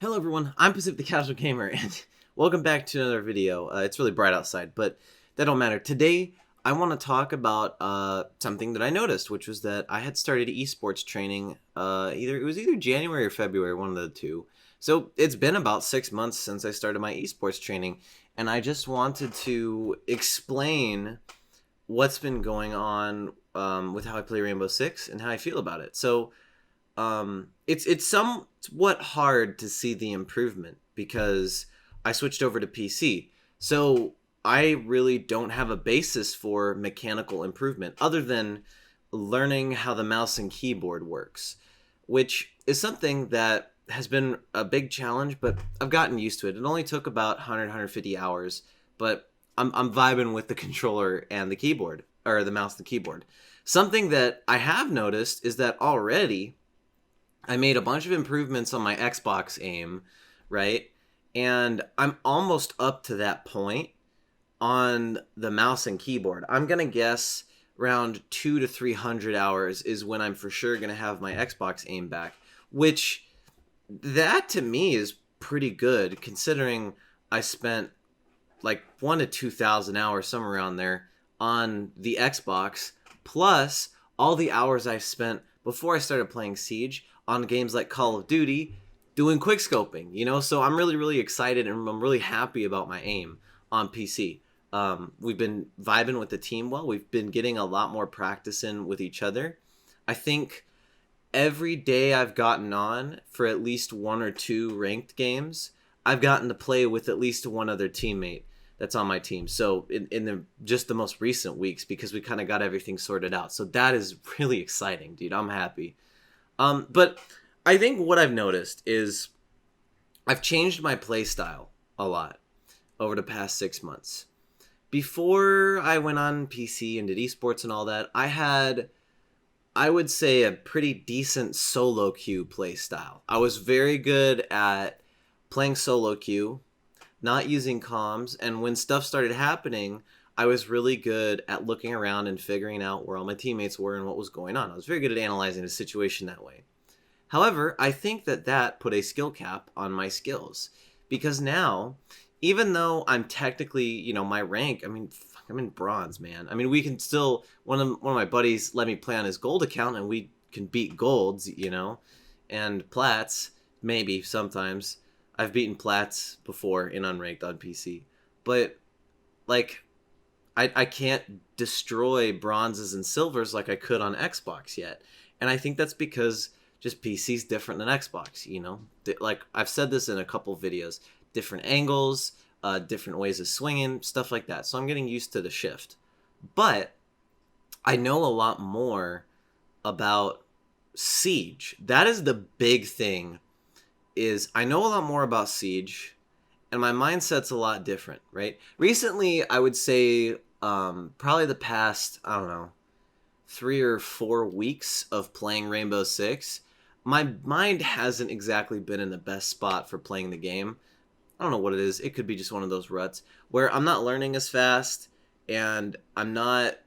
Hello everyone, I'm Pacific the Casual Gamer, and welcome back to another video. It's really bright outside, but that don't matter. Today, I want to talk about something that I noticed, which was that I had started esports training. Either January or February, one of the two. So it's been about 6 months since I started my esports training, and I just wanted to explain what's been going on with how I play Rainbow Six and how I feel about it. So it's somewhat hard to see the improvement because I switched over to PC. So I really don't have a basis for mechanical improvement other than learning how the mouse and keyboard works, which is something that has been a big challenge, but I've gotten used to it. It only took about 150 hours, but I'm vibing with the controller and the keyboard, or the mouse and the keyboard. Something that I have noticed is that already I made a bunch of improvements on my Xbox aim, right? And I'm almost up to that point on the mouse and keyboard. I'm going to guess around 2 to 300 hours is when I'm for sure going to have my Xbox aim back, which that to me is pretty good considering I spent like 1 to 2,000 hours, somewhere around there, on the Xbox, plus all the hours I spent before I started playing Siege on games like Call of Duty doing quickscoping. So I'm really, really excited and I'm really happy about my aim on PC. We've been vibing with the team well. We've been getting a lot more practice in with each other. I think every day I've gotten on for at least 1 or 2 ranked games, I've gotten to play with at least one other teammate that's on my team. So in just the most recent weeks, because we kind of got everything sorted out. So that is really exciting, dude. I'm happy. But I think what I've noticed is I've changed my play style a lot over the past 6 months. Before I went on PC and did esports and all that, I had, I would say, a pretty decent solo queue play style. I was very good at playing solo queue, not using comms, and when stuff started happening, I was really good at looking around and figuring out where all my teammates were and what was going on. I was very good at analyzing the situation that way. However, I think that put a skill cap on my skills, because now, even though I'm technically, my rank, I mean, fuck, I'm in bronze, man. I mean, we can still, one of my buddies let me play on his gold account and we can beat golds, and plats, maybe sometimes. I've beaten plats before in unranked on PC, but like I can't destroy bronzes and silvers like I could on Xbox yet. And I think that's because just PC's different than Xbox, Like, I've said this in a couple videos. Different angles, different ways of swinging, stuff like that. So I'm getting used to the shift. But I know a lot more about Siege. That is the big thing, is I know a lot more about Siege, and my mindset's a lot different, right? Recently, I would say probably the past, I don't know, 3 or 4 weeks of playing Rainbow Six, my mind hasn't exactly been in the best spot for playing the game. I don't know what it is. It could be just one of those ruts where I'm not learning as fast and I'm not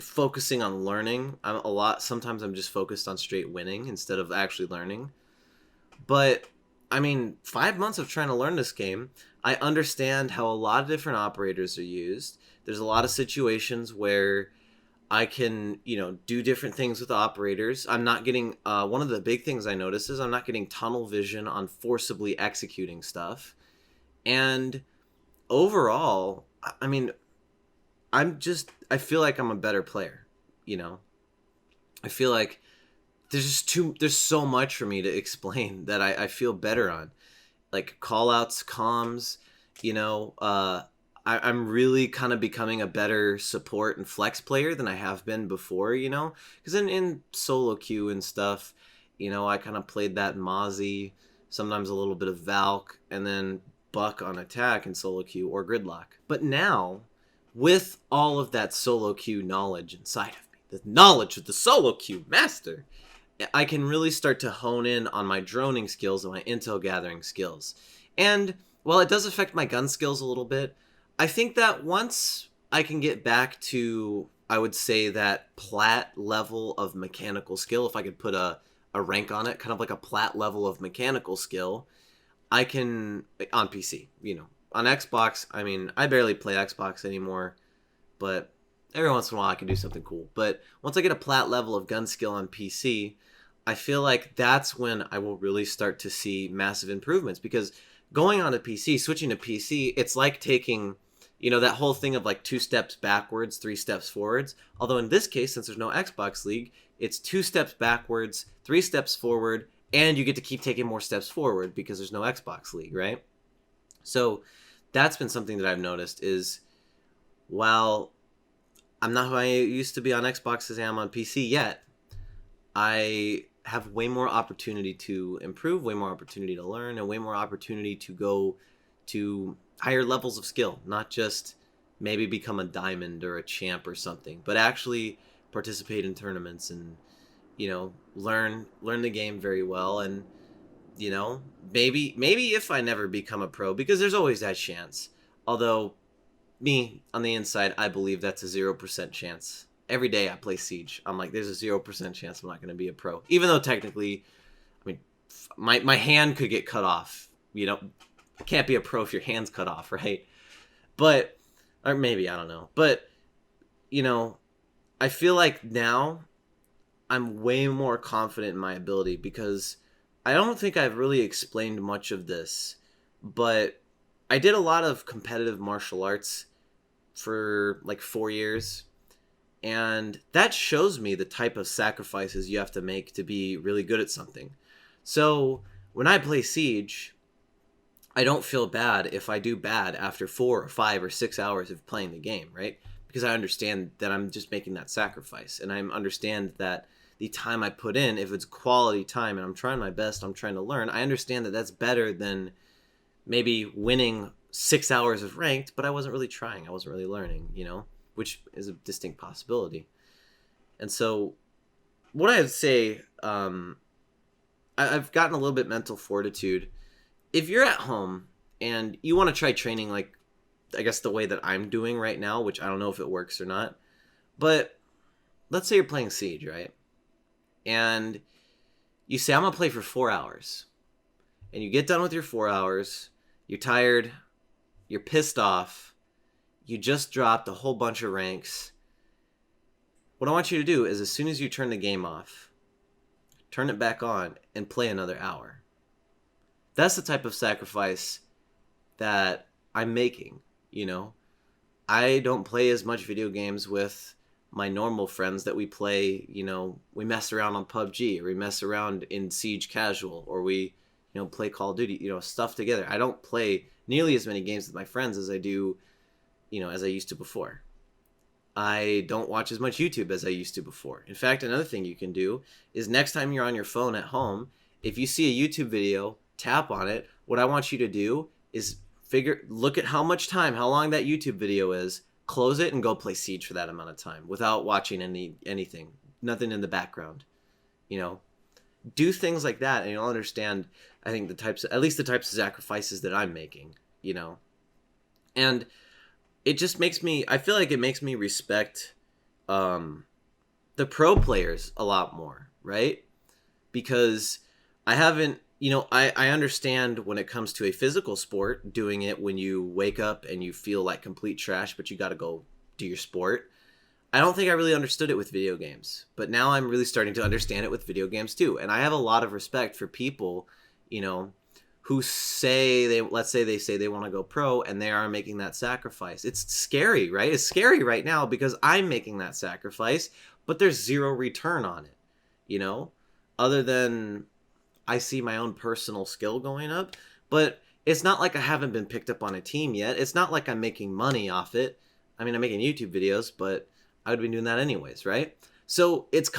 focusing on learning. Sometimes I'm just focused on straight winning instead of actually learning. But I mean, 5 months of trying to learn this game, I understand how a lot of different operators are used. There's a lot of situations where I can, do different things with operators. I'm not getting, one of the big things I notice is I'm not getting tunnel vision on forcibly executing stuff. And overall, I mean, I feel like I'm a better player, I feel like there's so much for me to explain that I feel better on. Like callouts, comms, I'm really kind of becoming a better support and flex player than I have been before, because in solo queue and stuff, I kind of played that Mozzie, sometimes a little bit of Valk, and then Buck on attack in solo queue or Gridlock. But now, with all of that solo queue knowledge inside of me, the knowledge of the solo queue master, I can really start to hone in on my droning skills and my intel gathering skills. And while it does affect my gun skills a little bit, I think that once I can get back to, I would say, that plat level of mechanical skill, if I could put a rank on it, kind of like a plat level of mechanical skill, I can, on PC, on Xbox, I mean, I barely play Xbox anymore, but every once in a while I can do something cool. But once I get a plat level of gun skill on PC, I feel like that's when I will really start to see massive improvements, because going on a PC, switching to PC, it's like taking, that whole thing of like 2 steps backwards, 3 steps forwards. Although in this case, since there's no Xbox League, it's 2 steps backwards, 3 steps forward, and you get to keep taking more steps forward because there's no Xbox League, right? So that's been something that I've noticed is, while I'm not who I used to be on Xbox as I am on PC yet, I have way more opportunity to improve, way more opportunity to learn, and way more opportunity to go to higher levels of skill, not just maybe become a diamond or a champ or something, but actually participate in tournaments and, learn the game very well. And, maybe if I never become a pro, because there's always that chance. Although me on the inside, I believe that's a 0% chance. Every day I play Siege, I'm like, there's a 0% chance I'm not going to be a pro. Even though technically, I mean, my hand could get cut off. Can't be a pro if your hand's cut off, right? But, or maybe, I don't know. But, I feel like now I'm way more confident in my ability, because I don't think I've really explained much of this, but I did a lot of competitive martial arts for like 4 years. And that shows me the type of sacrifices you have to make to be really good at something. So when I play Siege, I don't feel bad if I do bad after 4 or 5 or 6 hours of playing the game, right? Because I understand that I'm just making that sacrifice. And I understand that the time I put in, if it's quality time and I'm trying my best, I'm trying to learn, I understand that that's better than maybe winning 6 hours of ranked, but I wasn't really trying. I wasn't really learning, which is a distinct possibility. And so what I'd say, I've gotten a little bit mental fortitude. If you're at home and you want to try training, like, I guess the way that I'm doing right now, which I don't know if it works or not, but let's say you're playing Siege, right? And you say, I'm going to play for 4 hours. And you get done with your 4 hours, you're tired, you're pissed off, you just dropped a whole bunch of ranks. What I want you to do is, as soon as you turn the game off, turn it back on and play another hour. That's the type of sacrifice that I'm making, I don't play as much video games with my normal friends that we play, we mess around on PUBG, or we mess around in Siege Casual, or we, play Call of Duty, stuff together. I don't play nearly as many games with my friends as I do, as I used to before. I don't watch as much YouTube as I used to before. In fact, another thing you can do is, next time you're on your phone at home, if you see a YouTube video, tap on it. What I want you to do is look at how long that YouTube video is, close it, and go play Siege for that amount of time without watching anything, nothing in the background. Do things like that, and you'll understand, I think, at least the types of sacrifices that I'm making, and it just I feel like it makes me respect the pro players a lot more, right? Because I haven't, I understand when it comes to a physical sport, doing it when you wake up and you feel like complete trash, but you got to go do your sport. I don't think I really understood it with video games, but now I'm really starting to understand it with video games too. And I have a lot of respect for people, who say let's say they want to go pro, and they are making that sacrifice. It's scary, right? It's scary right now because I'm making that sacrifice, but there's zero return on it, other than I see my own personal skill going up. But it's not like I haven't been picked up on a team yet. It's not like I'm making money off it. I mean, I'm making YouTube videos, but I would be doing that anyways, right? So it's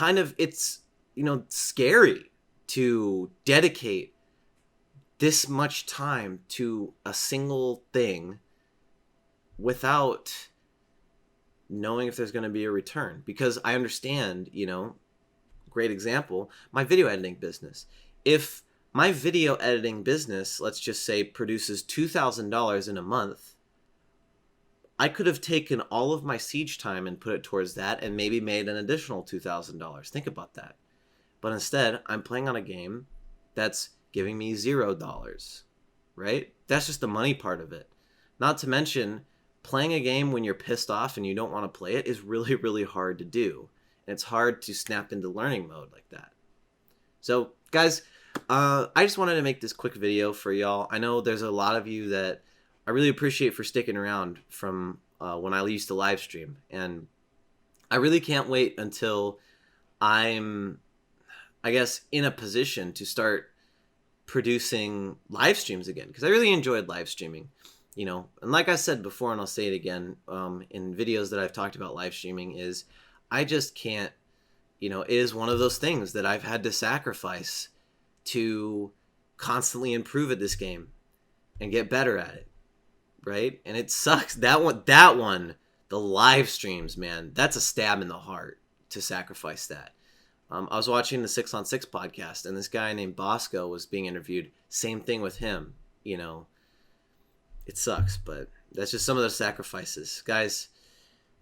scary to dedicate this much time to a single thing without knowing if there's going to be a return. Because I understand, great example, my video editing business. If my video editing business, let's just say, produces $2,000 in a month, I could have taken all of my Siege time and put it towards that and maybe made an additional $2,000. Think about that. But instead, I'm playing on a game that's giving me $0. right? That's just the money part of it. Not to mention, playing a game when you're pissed off and you don't want to play it is really, really hard to do. And it's hard to snap into learning mode like that. So, guys, I just wanted to make this quick video for y'all. I know there's a lot of you that I really appreciate for sticking around from when I used to live stream. And I really can't wait until I'm, I guess, in a position to start producing live streams again, because I really enjoyed live streaming, you know. And like I said before, and I'll say it again in videos that I've talked about live streaming, is I just can't, you know, it is one of those things that I've had to sacrifice to constantly improve at this game and get better at it, right? And it sucks. That one, the live streams, man, that's a stab in the heart to sacrifice that. I was watching the 6on6 podcast, and this guy named Bosco was being interviewed. Same thing with him. You know, it sucks, but that's just some of the sacrifices. Guys,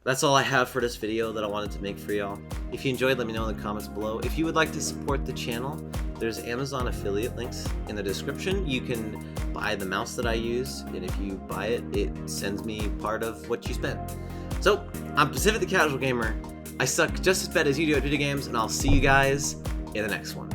that's all I have for this video that I wanted to make for y'all. If you enjoyed, let me know in the comments below. If you would like to support the channel, there's Amazon affiliate links in the description. You can buy the mouse that I use, and if you buy it, it sends me part of what you spent. So, I'm Pacific the Casual Gamer. I suck just as bad as you do at video games, and I'll see you guys in the next one.